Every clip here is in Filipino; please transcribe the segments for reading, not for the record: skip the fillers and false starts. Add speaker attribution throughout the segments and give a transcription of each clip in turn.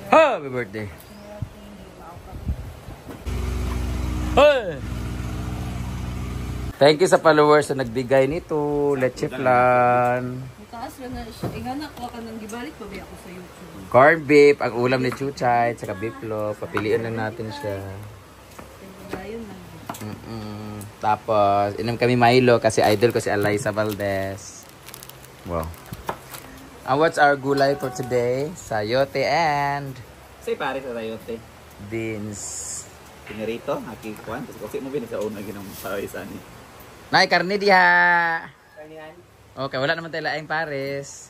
Speaker 1: Happy birthday! Hey! Thank you sa followers na nagbigay nito. Leche flan.
Speaker 2: Taas lang na siya. Ingana ko ka nang gibalik pa ba ako sa YouTube.
Speaker 1: Corn beef, ang ulam ni Chuchay, saka beef loaf. Papiliin lang natin siya. Tapos, inom kami Milo kasi idol ko si Eliza Valdez. Wow. And what's our gulay for today? Sayote and...
Speaker 3: Say pare sa sayote.
Speaker 1: Beans.
Speaker 3: Pinarito, hakikuan. Kasi mo binasa una ginang pawis ani.
Speaker 1: Nay, karne diha. Karnihan? Okay, wala naman tayo laing pares.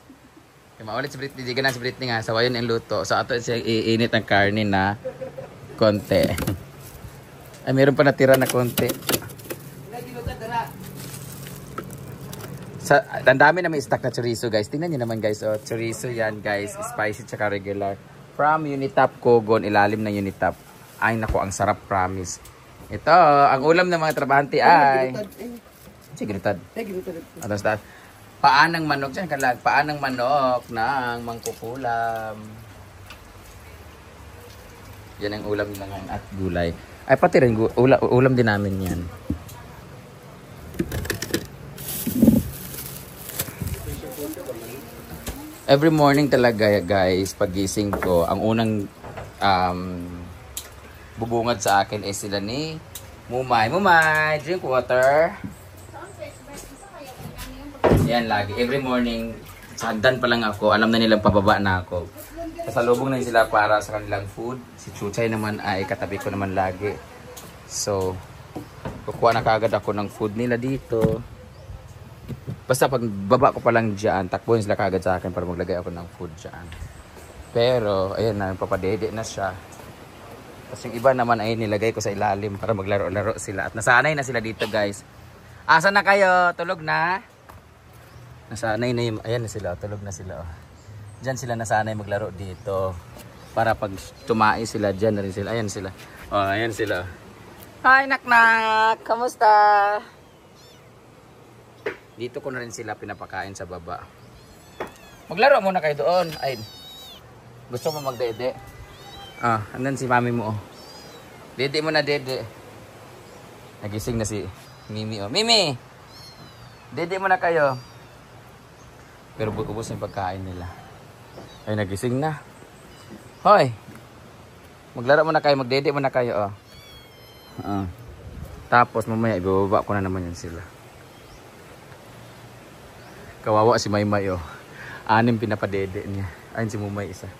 Speaker 1: Okay, maulit si Britney. Di ka na si Britney nga. Sawayon yung luto. So, ato siya iinit ang karne na konti. Ay, meron pa natira na konti. Ang dami na may stock na chorizo, guys. Tingnan nyo naman, guys. Oh, chorizo yan, guys. Spicy tsaka regular. From Unitap Kogon, ilalim ng Unitap. Ay, naku, ang sarap, promise. Ito, ang ulam ng mga trabahante ay... Sige, gritad. Atas taas. Paanang manok dyan, kalag. Paanang manok ng mangkukulam. Yan ang ulam nila ngayon at gulay. Ay, pati rin, ulam din namin yan. Every morning talaga, guys, pagising ko, ang unang bubungad sa akin ay sila ni Mumay. Mumay, drink water. Yan lagi. Every morning, sa hagdan pa lang ako, alam na nilang pababa na ako. Kasalubong na sila para sa kanilang food. Si Chuchay naman ay katabi ko naman lagi. So, kukuha na kagad ako ng food nila dito. Basta pag baba ko pa lang dyan, takbuhin sila kagad sa akin para maglagay ako ng food dyan. Pero, ayan na, papadede na siya. Tapos yung iba naman ay nilagay ko sa ilalim para maglaro-laro sila. At nasanay na sila dito, guys. Asa na kayo? Tulog na? Nasanay na yung, ayan na sila, tulog na sila. Oh. Diyan sila nasanay maglaro dito. Para pag tumai sila, dyan na rin sila. Ayan sila. Oh, ayan sila. Hi, naknak! Kamusta? Dito ko na rin sila pinapakain sa baba. Maglaro muna kayo doon. Ay, gusto mo magdede? Ah, andan si mami mo. Oh. Dede mo na, dede. Nagising na si Mimi. Oh. Mimi! Dede mo na kayo. Pero ubos na yung pagkain nila. Ay, nagising na. Hoy! Maglaro mo na kayo, magdede mo na kayo. Oh. Tapos mamaya ibababa ko na naman yan sila. Kawawa si Maymay, oh. 6 pinapadede niya. Ayun si Mumay isa.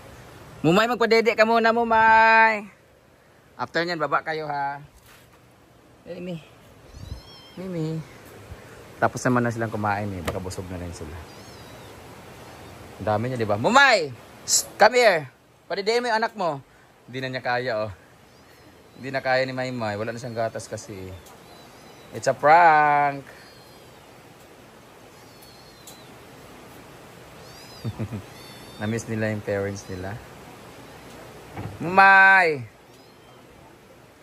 Speaker 1: Mumay, magpadede ka muna, Mumay. After nyan, baba kayo, ha. Mimi. Mimi. Tapos naman na silang kumain, eh. Baka busog na rin sila. Ang dami niya, di ba? Mumay! Come here! Padedein mo yung anak mo. Hindi na niya kaya, oh. Hindi na kaya ni Maymay. Wala na siyang gatas kasi. It's a prank! Na-miss nila yung parents nila. Mumay!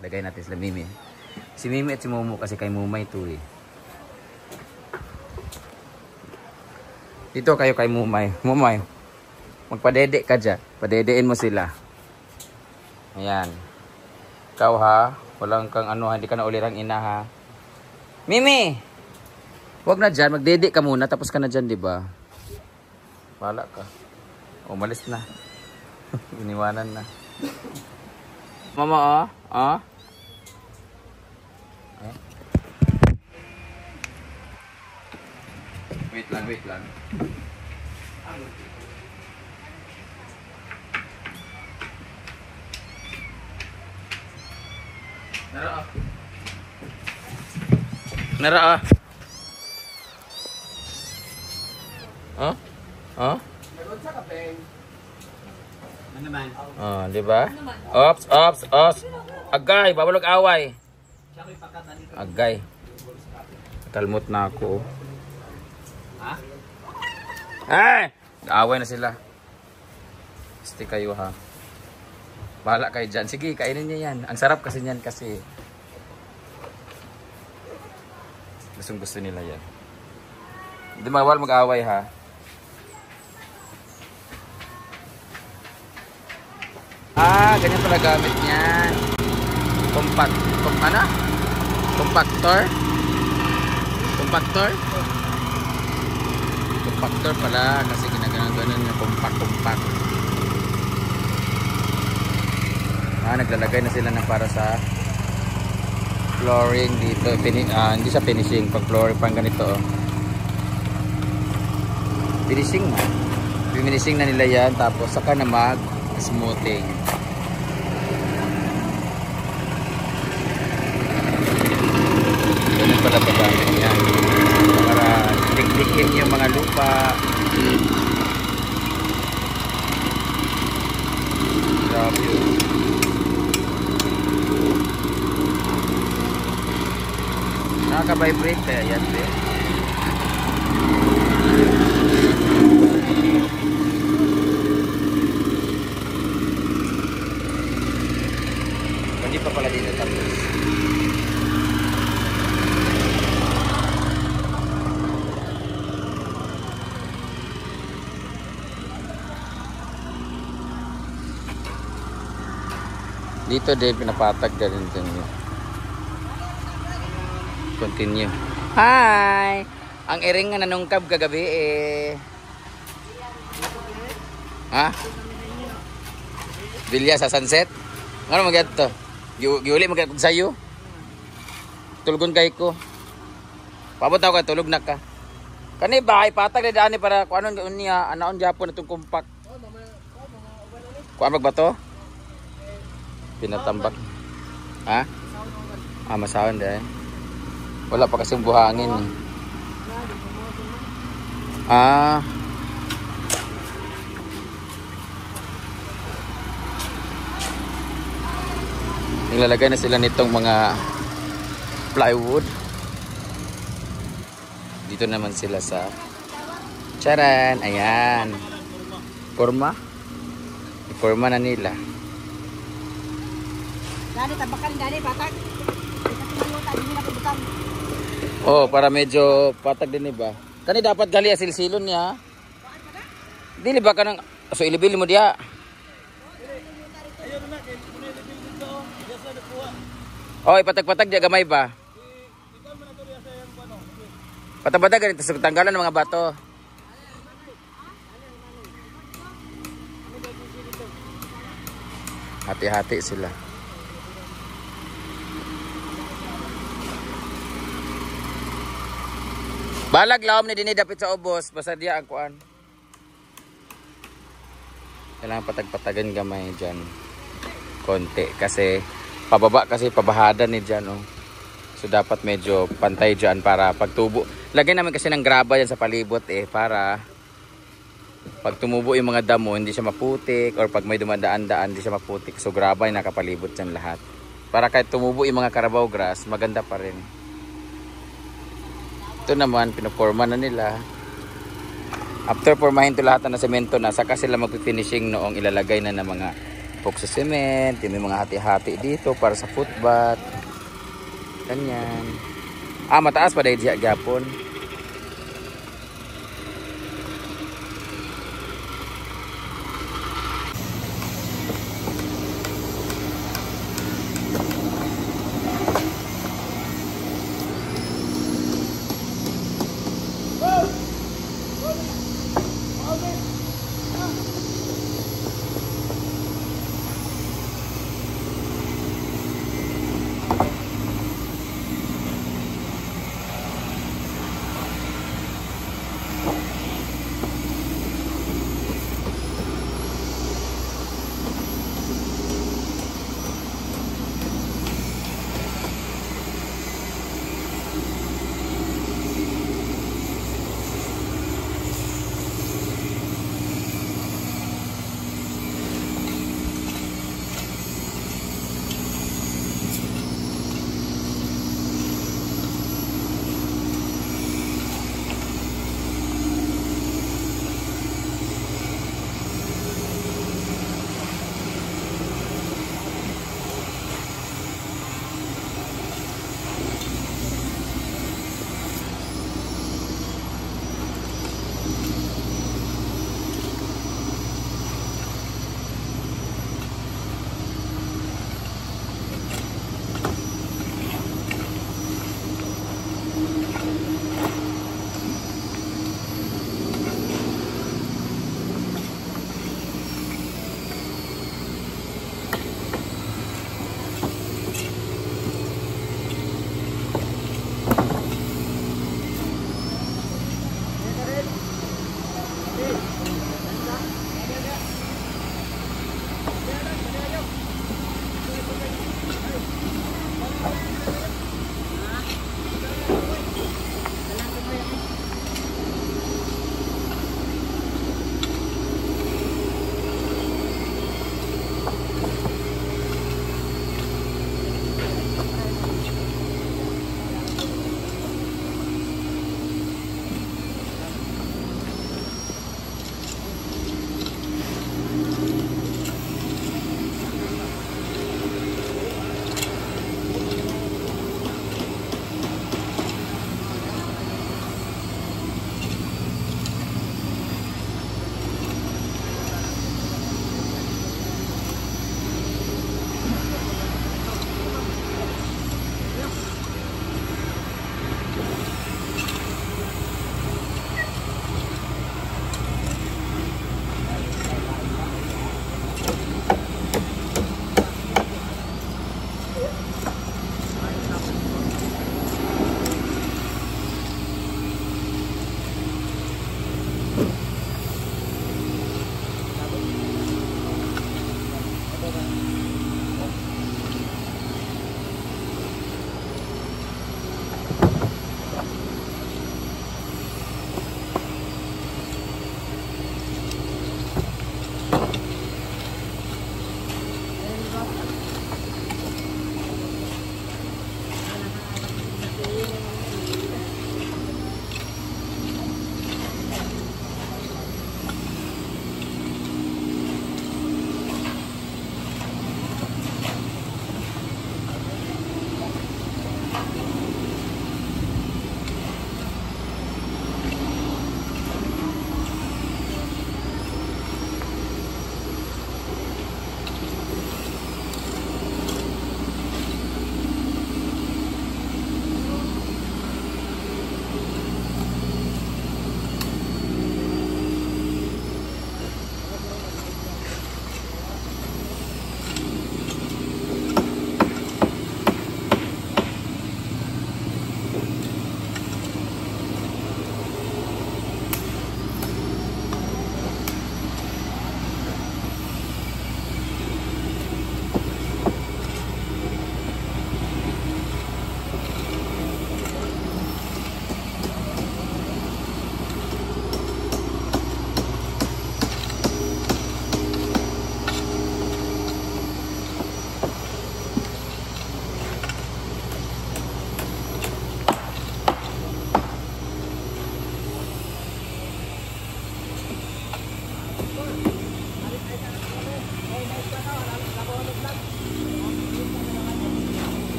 Speaker 1: Lagay natin sila Mimi. Si Mimi at si Momo kasi kay Mumay ito eh. Dito kayo kay Mumay. Mumay, magpadede ka dyan. Padedein mo sila. Ayan. Ikaw ha. Walang kang ano, hindi ka na ulirang ina ha. Mimi! Huwag na dyan. Magdede ka muna. Tapos ka na dyan, di ba? Wala ka. Umalis na. Iniwanan na. Mama, oh. Wait lang. Nara. Ano naman? Oh, di ba? Ops. Agay, babalog away. Agay. Kalmot na ako. Ha? Ay! Away na sila. Stay kayo ha. Bahala kayo dyan. Sige, kainin niya yan. Ang sarap kasi niyan kasi. Gusto nila yan. Hindi mawal mag-away ha. ganyan pala gamit niyan. Ano? Compactor? Compactor? Compactor pala kasi ginaganon niya compact. Naglalagay na sila ng para sa flooring dito. Hindi siya finishing, pag flooring pang ganito. Oh. Finishing na. Finishing na nila yan, tapos saka na mag-smoothing. Ganun pala pagamit yan. Para dikdikin yung mga lupa. Grabe yun. Nakaka-vibrate kaya yan, Hindi pa pala dito tapos. Dito din pinapatag na rin dyan. Continue. Hi! Ang iring nga nanungkab kagabi eh. Ha? Bilya sa sunset? Ano magyat to? Giuli magyat sayo? Tulgon kay ko. Pabot ako tulog na ka. Kani bahay patag na daan para kung ano niya anaon gyapon itong kumpak. Kuan magbato? Pinatambak. Ha? Masawan dahil. Wala pa kasing buhangin. Nilalagay na sila nitong mga plywood. Dito naman sila sa charan. Ayan. Forma. Forma na nila.
Speaker 2: Dali, tabakan, dali, patag.
Speaker 1: Oh, para medyo patag din ba? Kani dapat gali asil-silon niya. Dili ba kanang so ilibili mo diha? Oh, ipatag-patag diya gamay ba? Patag-patag ganito sa tanggalan ng mga bato. Hati-hati sila. Balag lawom ni dinhi dapit sa ubos basta diya ang kuan. Kailangan patag-patagan gamay diyan. Konti kasi pababa kasi pabahada ni diyan oh. So dapat medyo pantay diyan para pagtubo. Lagyan namin kasi ng graba yan sa palibot eh para pag tumubo yung mga damo hindi siya maputik or pag may dumadaan-daan hindi siya maputik. So graba yung nakapalibot diyan lahat. Para kahit tumubo yung mga Carabao grass maganda pa rin. Ito naman, pinaporma na nila. After pormahin ito lahat na semento na, saka sila mag-finishing noong ilalagay na ng mga epoxy cement, yung mga hati-hati dito para sa footbath. Ganyan. Mataas pa dahil diya gyapon.